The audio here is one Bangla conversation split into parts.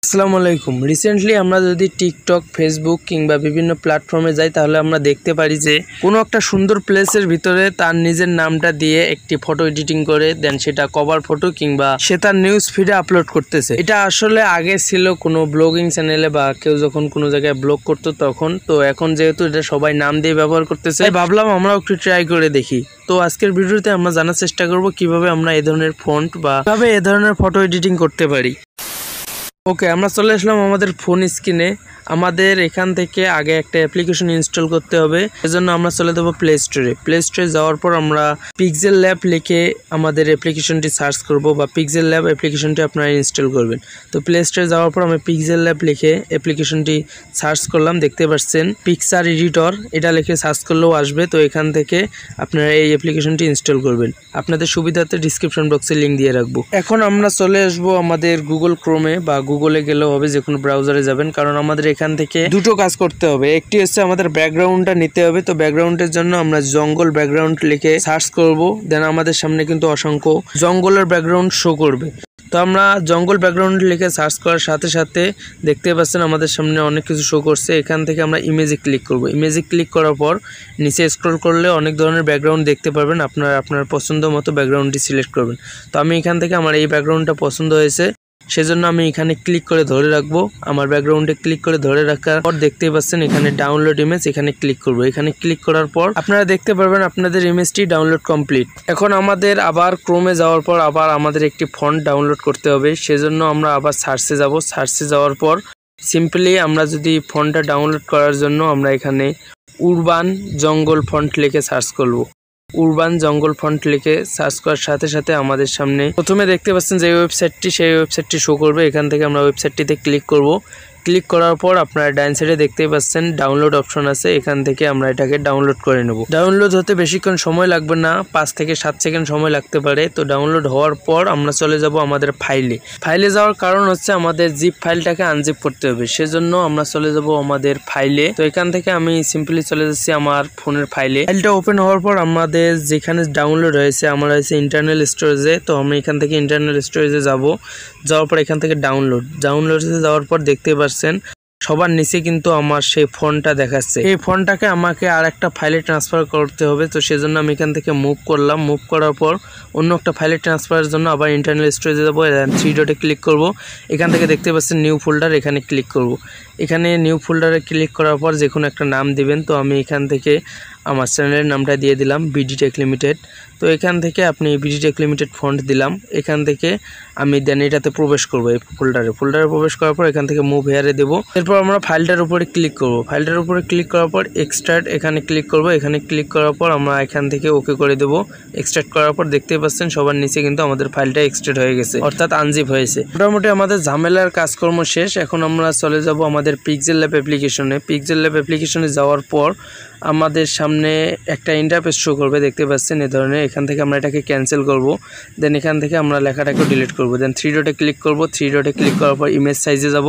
আসসালামু আলাইকুম। রিসেন্টলি আমরা যদি টিকটক, ফেসবুক কিংবা বিভিন্ন প্ল্যাটফর্মে যাই তাহলে আমরা দেখতে পারি যে কোনো একটা সুন্দর প্লেসের ভিতরে তার নিজের নামটা দিয়ে একটি ফটো এডিটিং করে দেন সেটা কভার ফটো কিংবা সে তার নিউজ ফিডে আপলোড করতেছে। এটা আসলে আগে ছিল কোনো ব্লগিং চ্যানেলে বা কেউ যখন কোনো জায়গায় ব্লগ করতো তখন, তো এখন যেহেতু এটা সবাই নাম দিয়ে ব্যবহার করতেছে ভাবলাম আমরাও একটু ট্রাই করে দেখি। তো আজকের ভিডিওতে আমরা জানার চেষ্টা করব কিভাবে আমরা এই ধরনের ফন্ট বা কিভাবে এই ধরনের ফটো এডিটিং করতে পারি। ওকে, আমরা চলে আসলাম আমাদের ফোন স্ক্রিনে। আমাদের এখান থেকে আগে একটা অ্যাপ্লিকেশন ইনস্টল করতে হবে, এজন্য আমরা চলে দেবো প্লে স্টোরে। প্লে স্টোরে যাওয়ার পর আমরা pixellab লিখে আমাদের অ্যাপ্লিকেশনটি সার্চ করব বা pixellab অ্যাপ্লিকেশনটি আপনারা ইনস্টল করবেন। তো প্লে স্টোরে যাওয়ার পর আমি pixellab লিখে অ্যাপ্লিকেশনটি সার্চ করলাম, দেখতে পাচ্ছেন পিকচার এডিটর, এটা লিখে সার্চ করলেও আসবে। তো এখান থেকে আপনারা এই অ্যাপ্লিকেশনটি ইনস্টল করবেন। আপনাদের সুবিধার্থে ডিসক্রিপশন বক্সে লিঙ্ক দিয়ে রাখবো। এখন আমরা চলে আসবো আমাদের গুগল ক্রোমে বা গুগলে গেলেও হবে, যে কোনো ব্রাউজারে যাবেন, কারণ আমাদের এখান থেকে দুটো কাজ করতে হবে। একটি হচ্ছে আমাদের ব্যাকগ্রাউন্ডটা নিতে হবে। তো ব্যাকগ্রাউন্ডের জন্য আমরা জঙ্গল ব্যাকগ্রাউন্ড লিখে সার্চ করব, দেন আমাদের সামনে কিন্তু অসংখ্য জঙ্গলের ব্যাকগ্রাউন্ড শো করবে। তো আমরা জঙ্গল ব্যাকগ্রাউন্ড লিখে সার্চ করার সাথে সাথে দেখতে পাচ্ছেন আমাদের সামনে অনেক কিছু শো করছে। এখান থেকে আমরা ইমেজে ক্লিক করব। ইমেজে ক্লিক করার পর নিচে স্ক্রল করলে অনেক ধরনের ব্যাকগ্রাউন্ড দেখতে পারবেন। আপনার পছন্দ মতো ব্যাকগ্রাউন্ডটি সিলেক্ট করবেন। তো আমি এখান থেকে আমার এই ব্যাকগ্রাউন্ডটা পছন্দ হয়েছে, সেজন্য আমি এখানে ক্লিক করে ধরে রাখবো। আমার ব্যাকগ্রাউন্ডে ক্লিক করে ধরে রাখার পর দেখতেই পাচ্ছেন এখানে ডাউনলোড ইমেজ, এখানে ক্লিক করব। এখানে ক্লিক করার পর আপনারা দেখতে পারবেন আপনাদের ইমেজটি ডাউনলোড কমপ্লিট। এখন আমাদের আবার ক্রোমে যাওয়ার পর আবার আমাদের একটি ফন্ট ডাউনলোড করতে হবে, সেজন্য আমরা আবার সার্চে যাব। সার্চে যাওয়ার পর সিম্পলি আমরা যদি ফন্টটা ডাউনলোড করার জন্য আমরা এখানে উরবান জঙ্গল ফন্ট লিখে সার্চ করব। উরবান জঙ্গল ফন্ট লিখে সার্চ করার সাথে সাথে আমাদের সামনে প্রথমে দেখতে পাচ্ছেন যে ওয়েবসাইটটি, সেই ওয়েবসাইটটি শো করবে। এখান থেকে আমরা ওয়েবসাইটটিতে ক্লিক করব। ক্লিক করার পর আপনারা ডান সাইডে দেখতেই পাচ্ছেন ডাউনলোড অপশন আছে, এখান থেকে আমরা এটাকে ডাউনলোড করে নেব। ডাউনলোড হতে বেশিক্ষণ সময় লাগবে না, 5 থেকে 7 সেকেন্ড সময় লাগতে পারে। তো ডাউনলোড হওয়ার পর আমরা চলে যাব আমাদের ফাইলে যাওয়ার কারণ হচ্ছে আমাদের জিপ ফাইলটাকে আনজিপ করতে হবে, সেজন্য আমরা চলে যাব আমাদের ফাইলে। তো এখান থেকে আমি সিম্পলি চলে যাচ্ছি আমার ফোনের ফাইলটা ওপেন হওয়ার পর আমাদের যেখানে ডাউনলোড হয়েছে আমার হয়েছে ইন্টারনাল স্টোরেজে। তো আমি এখান থেকে ইন্টারনাল স্টোরেজে যাওয়ার পর এখান থেকে ডাউনলোডে যাওয়ার পর দেখতে পাচ্ছেন সবার নিচে কিন্তু আমার সেই ফন্টটা দেখাচ্ছে। এই ফন্টটাকে আমাকে আর একটা ফাইলে ট্রান্সফার করতে হবে। তো সেজন্য আমি এখান থেকে মুভ করলাম। মুভ করার পর অন্য একটা ফাইলে ট্রান্সফারের জন্য আবার ইন্টারনাল স্টোরেজে যাবো, 3 ডটে ক্লিক করব। এখান থেকে দেখতে পাচ্ছেন নিউ ফোল্ডার, এখানে ক্লিক করব। এখানে নিউ ফোল্ডারে ক্লিক করার পর যে কোনো একটা নাম দিবেন। তো আমি এখান থেকে আমার চ্যানেলের নামটা দিয়ে দিলাম বিডি টেক লিমিটেড। তো এখান থেকে আপনি বিডি টেক লিমিটেড ফন্ট দিলাম। এখান থেকে আমি দেন এটাতে প্রবেশ করবো, এই ফোল্ডারে প্রবেশ করার পর এখান থেকে মুভ হেয়ারে দেবো। এরপর আমরা ফাইলটার উপরে ক্লিক করব। ফাইলটার উপরে ক্লিক করার পর এক্সট্রাক্ট এখানে ক্লিক করব। এখানে ক্লিক করার পর আমরা এখান থেকে ওকে করে দেবো। এক্সট্রাক্ট করার পর দেখতেই পাচ্ছেন সবার নিচে কিন্তু আমাদের ফাইলটা এক্সট্রাক্ট হয়ে গেছে, অর্থাৎ আনজিপ হয়েছে। মোটামুটি আমাদের ঝামেলার কাজকর্ম শেষ। এখন আমরা চলে যাব আমাদের pixellab অ্যাপ্লিকেশনে। pixellab অ্যাপ্লিকেশনে যাওয়ার পর আমাদের সামনে একটা ইন্টারফেস শো করবে, দেখতে পাচ্ছেন এই ধরনের। এখান থেকে আমরা এটাকে ক্যান্সেল করব, দেন এখান থেকে আমরা লেখাটাকে ডিলিট করব। দেন 3 ডটে ক্লিক করব। 3 ডটে ক্লিক করার পর ইমেজ সাইজে যাব।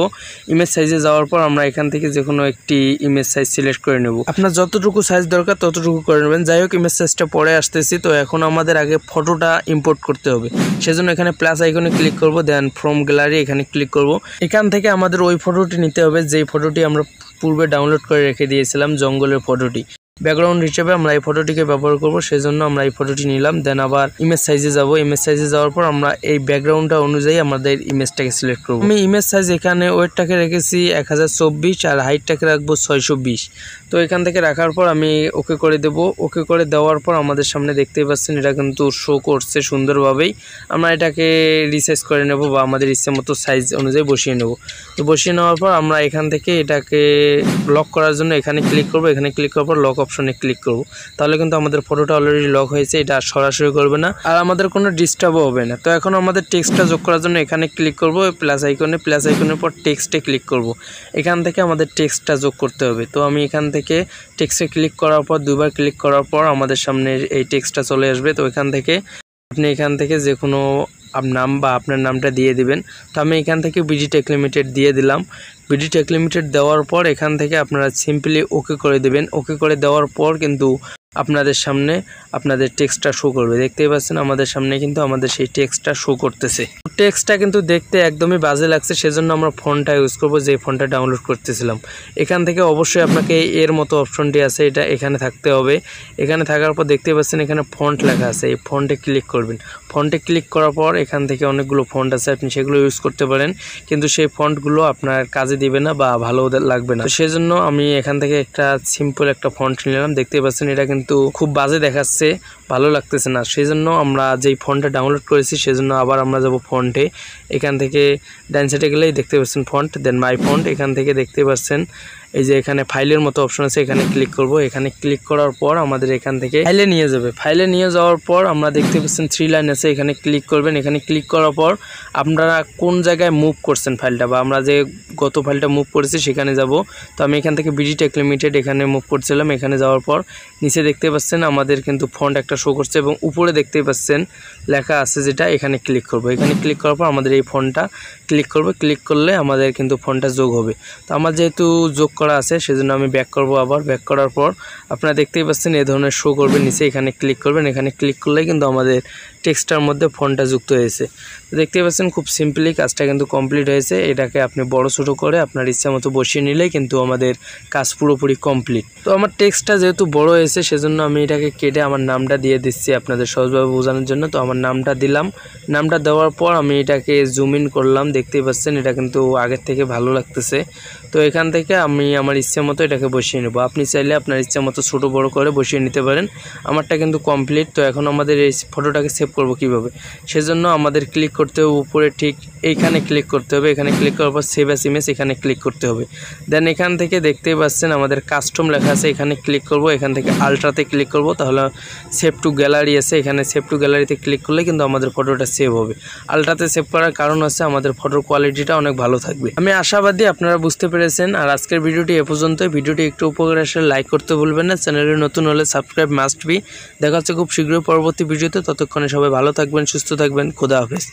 ইমেজ সাইজে যাওয়ার পর আমরা এখান থেকে যে কোনো একটি ইমেজ সাইজ সিলেক্ট করে নেব। আপনার যতটুকু সাইজ দরকার ততটুকু করে নেবেন। যাই হোক, ইমেজ সাইজটা পরে আসতেছি। তো এখন আমাদের আগে ফটোটা ইম্পোর্ট করতে হবে, সেজন্য এখানে প্লাস আইকনে ক্লিক করব, দেন ফ্রম গ্যালারি এখানে ক্লিক করব। এখান থেকে আমাদের ওই ফটোটি নিতে হবে যেই ফটোটি আমরা পূর্বে ডাউনলোড করে রেখে দিয়েছিলাম, জঙ্গলের ফটোটি। ব্যাকগ্রাউন্ড হিসেবে আমরা এই ফটোটিকে ব্যবহার করব, সেজন্য আমরা এই ফটোটি নিলাম। দেন আবার ইমেজ সাইজে যাব। ইমেজ সাইজে যাওয়ার পর আমরা এই ব্যাকগ্রাউন্ডটা অনুযায়ী আমাদের ইমেজটাকে সিলেক্ট করব। আমি ইমেজ সাইজ এখানে ওয়েটটাকে রেখেছি 1024 আর হাইটটাকে রাখবো 620। তো এখান থেকে রাখার পর আমি ওকে করে দেব। ওকে করে দেওয়ার পর আমাদের সামনে দেখতেই পাচ্ছেন এটা কিন্তু শো করছে সুন্দরভাবেই। আমরা এটাকে রিসাইজ করে নেব বা আমাদের ইচ্ছে মতো সাইজ অনুযায়ী বসিয়ে নেব। তো বসিয়ে নেওয়ার পর আমরা এখান থেকে এটাকে লক করার জন্য এখানে ক্লিক করব। এখানে ক্লিক করার পর লক অপশনে ক্লিক করব। তাহলে কিন্তু আমাদের ফটোটা অলরেডি লক হয়েছে, এটা সরাসরি করবে না আর আমাদের কোনো ডিস্টার্বও হবে না। তো এখন আমাদের টেক্সটটা যোগ করার জন্য এখানে ক্লিক করব, প্লাস আইকনের পর টেক্সটে ক্লিক করব। এখান থেকে আমাদের টেক্সটটা যোগ করতে হবে। তো আমি এখান থেকে টেক্সটে ক্লিক করার পর 2বার ক্লিক করার পর আমাদের সামনে এই টেক্সটটা চলে আসবে। তো এখান থেকে আপনি যে কোনো নাম বা আপনার নামটা দিয়ে দিবেন। তো আমি এখান থেকে বিডি টেক লিমিটেড দিয়ে দিলাম। বিডি টেক লিমিটেড দেওয়ার পর এখান থেকে আপনারা সিম্পলি ওকে করে দেবেন। ওকে করে দেওয়ার পর কিন্তু আপনাদের সামনে আপনাদের টেক্সটটা শো করবে। দেখতেই পাচ্ছেন আমাদের সামনে কিন্তু আমাদের সেই টেক্সটটা শো করতেছে। টেক্সটটা কিন্তু দেখতে একদমই বাজে লাগছে, সেজন্য আমরা ফন্টটা ইউজ করব, যে ফন্টটা ডাউনলোড করতেছিলাম। এখান থেকে অবশ্যই আপনাকে এর মতো অপশনটি আছে, এটা এখানে থাকতে হবে। এখানে থাকার পর দেখতেই পাচ্ছেন এখানে ফন্ট লেখা আছে, এই ফন্টে ক্লিক করবেন। ফন্টে ক্লিক করার পর এখান থেকে অনেকগুলো ফন্ট আছে, আপনি সেগুলো ইউজ করতে পারেন, কিন্তু সেই ফন্টগুলো আপনার কাজে দিবে না বা ভালো লাগবে না। সেজন্য আমি এখান থেকে একটা সিম্পল একটা ফন্ট নিলাম। দেখতেই পাচ্ছেন এটা কিন্তু খুব বাজে দেখাচ্ছে, ভালো লাগতেছে না। সেজন্য আমরা যেই ফন্টটা ডাউনলোড করেছি সেজন্য আবার আমরা যাব ফন্টে। এখান থেকে ডান সাইডে গেলেই দেখতে পাচ্ছেন ফন্ট, দেন মাই ফন্ট। এখান থেকে দেখতে পাচ্ছেন এই যে এখানে ফাইলের মতো অপশন আছে, এখানে ক্লিক করব। এখানে ক্লিক করার পর আমাদের এখান থেকে ফাইলে নিয়ে যাবে। ফাইলে নিয়ে যাওয়ার পর আমরা দেখতে পাচ্ছেন 3 লাইন আছে, এখানে ক্লিক করবেন। এখানে ক্লিক করার পর আপনারা কোন জায়গায় মুভ করছেন ফাইলটা, বা আমরা যে গত ফাইলটা মুভ করেছি সেখানে যাব। তো আমি এখান থেকে বিডি টেক লিমিটেড এখানে মুভ করছিলাম। এখানে যাওয়ার পর নিচে দেখতে পাচ্ছেন আমাদের কিন্তু ফন্ট একটা শো করছে, এবং উপরে দেখতে পাচ্ছেন লেখা আছে যেটা, এখানে ক্লিক করব। এখানে ক্লিক করার পর আমাদের এই ফন্টটা ক্লিক করব। ক্লিক করলে আমাদের কিন্তু ফন্টটা যোগ হবে। তো আমার যেহেতু যোগ করা আছে সেজন্য আমি ব্যাক করব। আবার ব্যাক করার পর আপনারা দেখতেই পাচ্ছেন এই ধরনের শো করবে নিচে, এখানে ক্লিক করবেন। এখানে ক্লিক করলেই কিন্তু আমাদের টেক্সটটার মধ্যে ফন্টটা যুক্ত হয়েছে। দেখতেই পাচ্ছেন খুব সিম্পলি কাজটা কিন্তু কমপ্লিট হয়েছে। এটাকে আপনি বড় ছোটো করে আপনার ইচ্ছা মতো বসিয়ে নিলেই কিন্তু আমাদের কাজ পুরোপুরি কমপ্লিট। তো আমার টেক্সটটা যেহেতু বড় হয়েছে সেজন্য আমি এটাকে কেটে আমার নামটা দিয়ে দিচ্ছি আপনাদের সহজভাবে বোঝানোর জন্য। তো আমার নামটা দিলাম। নামটা দেওয়ার পর আমি এটাকে জুম ইন করলাম। দেখতেই পাচ্ছেন এটা কিন্তু আগের থেকে ভালো লাগতেছে। তো এখান থেকে আমি আমার ইচ্ছে মতো এটাকে বসিয়ে নেব। আপনি চাইলে আপনার ইচ্ছা মতো ছোটো বড়ো করে বসিয়ে নিতে পারেন। আমারটা কিন্তু কমপ্লিট। তো এখন আমাদের এই ফটোটাকে সেভ করব কিভাবে, সেজন্য আমাদের ক্লিক করতে হবে উপরে, ঠিক এইখানে ক্লিক করতে হবে। এখানে ক্লিক করার পর সেভ অ্যাজ ইমেজ এখানে ক্লিক করতে হবে। দেন এখান থেকে দেখতেই পাচ্ছেন আমাদের কাস্টম লেখা আছে, এখানে ক্লিক করব। এখান থেকে আলট্রাতে ক্লিক করব, তাহলে সেভ টু গ্যালারি আছে, এখানে সেভ টু গ্যালারিতে ক্লিক করলে কিন্তু আমাদের ফটোটা সেভ হবে। আলট্রাতে সেভ করার কারণ হচ্ছে আমাদের ফটোর কোয়ালিটিটা অনেক ভালো থাকবে। আমি আশাবাদী আপনারা বুঝতে পেরেছেন। আর আজকের ভিডিওটি এ পর্যন্ত। ভিডিওটি একটু উপকার আসলে লাইক করতে ভুলবেন না। চ্যানেলে নতুন হলে সাবস্ক্রাইব মাস্ট বি। দেখা হচ্ছে খুব শীঘ্রই পরবর্তী ভিডিওতে। ততক্ষণে সবাই ভালো থাকবেন, সুস্থ থাকবেন। খোদা হাফেজ।